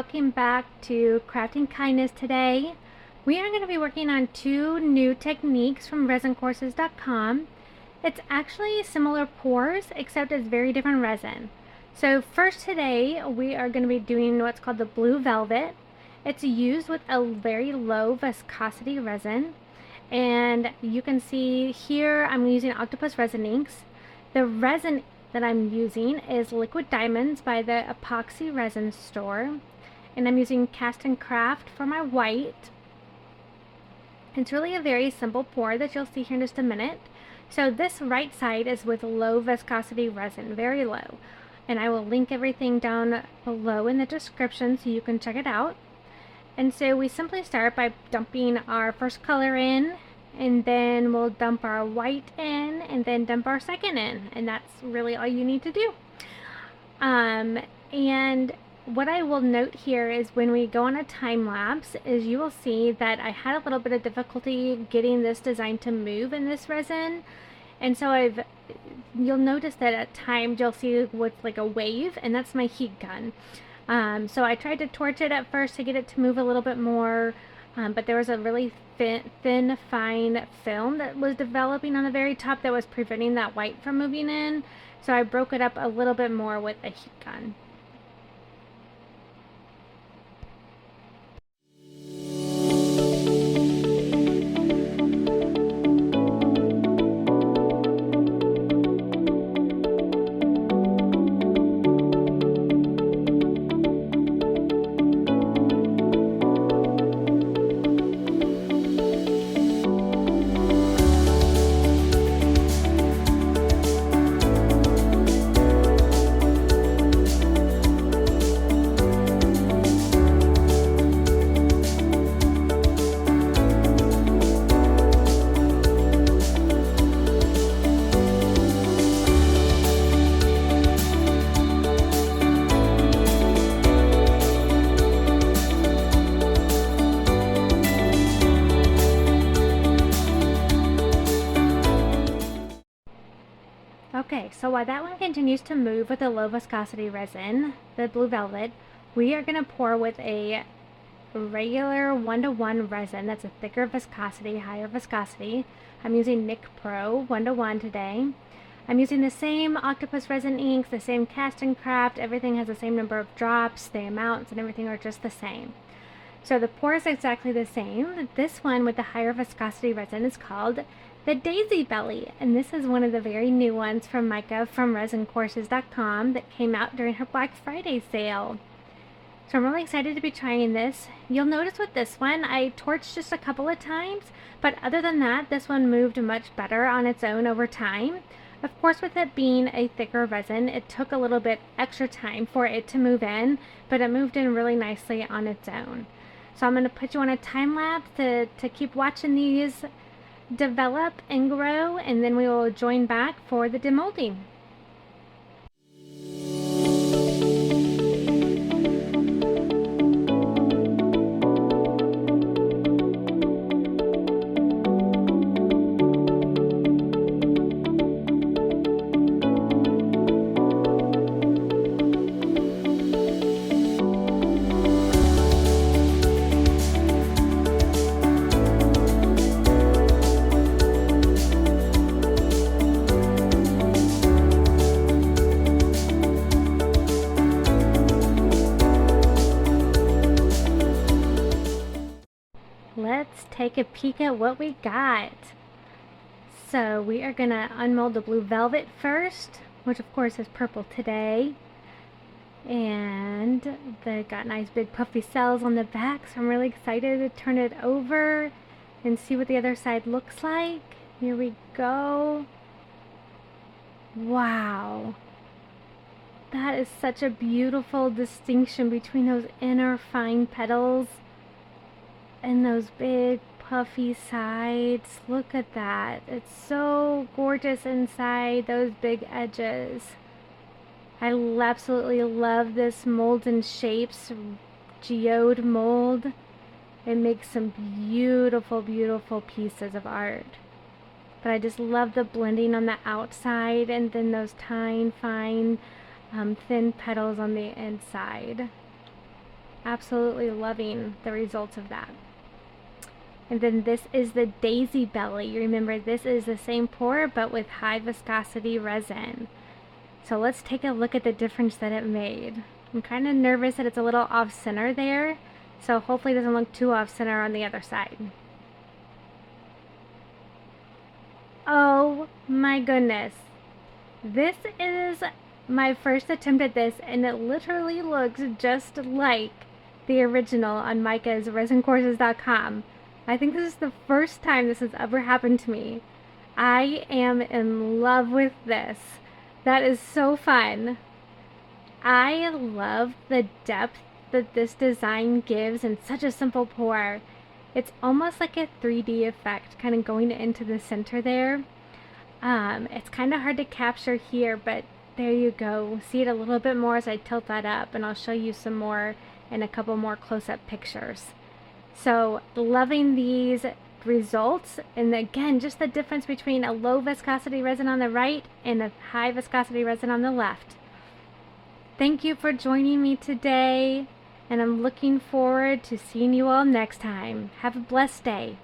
welcome back to Crafting Kindness. Today we are going to be working on two new techniques from ResinCourses.com. It's actually similar pours, except it's very different resin. So first today we are going to be doing what's called the blue velvet. It's used with a very low viscosity resin, and you can see here I'm using Octopus resin inks. The resin that I'm using is Liquid Diamonds by the Epoxy Resin Store, and I'm using Cast and Craft for my white. It's really a very simple pour that you'll see here in just a minute. So this right side is with low viscosity resin, very low, and I will link everything down below in the description so you can check it out. And so we simply start by dumping our first color in, and then we'll dump our white in, and then dump our second in, and that's really all you need to do. And what I will note here is when we go on a time lapse is you will see that I had a little bit of difficulty getting this design to move in this resin, and so you'll notice that at times you'll see what's like a wave, and that's my heat gun. So I tried to torch it at first to get it to move a little bit more, but there was a really thin, fine film that was developing on the very top that was preventing that white from moving in. So I broke it up a little bit more with a heat gun. Okay, so while that one continues to move with a low viscosity resin, the blue velvet, we are going to pour with a regular 1:1 resin that's a thicker viscosity, higher viscosity. I'm using NicPro 1:1 today. I'm using the same Octopus resin inks, the same Cast and Craft, everything has the same number of drops, the amounts and everything are just the same. So the pour is exactly the same. This one with the higher viscosity resin is called the Daisy Belly, and this is one of the very new ones from Majka from ResinCourses.com that came out during her Black Friday sale. So I'm really excited to be trying this. You'll notice with this one, I torched just a couple of times, but other than that, this one moved much better on its own over time. Of course, with it being a thicker resin, it took a little bit extra time for it to move in, but it moved in really nicely on its own. So I'm going to put you on a time lapse to keep watching these develop and grow, and then we will join back for the demolding. Let's take a peek at what we got. So we are gonna unmold the blue velvet first, which of course is purple today. And they got nice big puffy cells on the back, so I'm really excited to turn it over and see what the other side looks like. Here we go. Wow. That is such a beautiful distinction between those inner fine petals and those big puffy sides. Look at that. It's so gorgeous inside those big edges. I absolutely love this Molds and Shapes Geode mold. It makes some beautiful, beautiful pieces of art. But I just love the blending on the outside and then those tiny, fine, thin petals on the inside. absolutely loving the results of that. And then this is the Daisy Belly. Remember, this is the same pour, but with high viscosity resin. So let's take a look at the difference that it made. I'm kind of nervous that it's a little off center there, so hopefully it doesn't look too off center on the other side. Oh my goodness. This is my first attempt at this, and it literally looks just like the original on Majka's ResinCourses.com. I think this is the first time this has ever happened to me. I am in love with this. That is so fun. I love the depth that this design gives in such a simple pour. It's almost like a 3D effect kind of going into the center there. It's kind of hard to capture here, but there you go. See it a little bit more as I tilt that up, and I'll show you some more in a couple more close-up pictures. So loving these results, and again, just the difference between a low viscosity resin on the right and a high viscosity resin on the left. Thank you for joining me today, and I'm looking forward to seeing you all next time. Have a blessed day.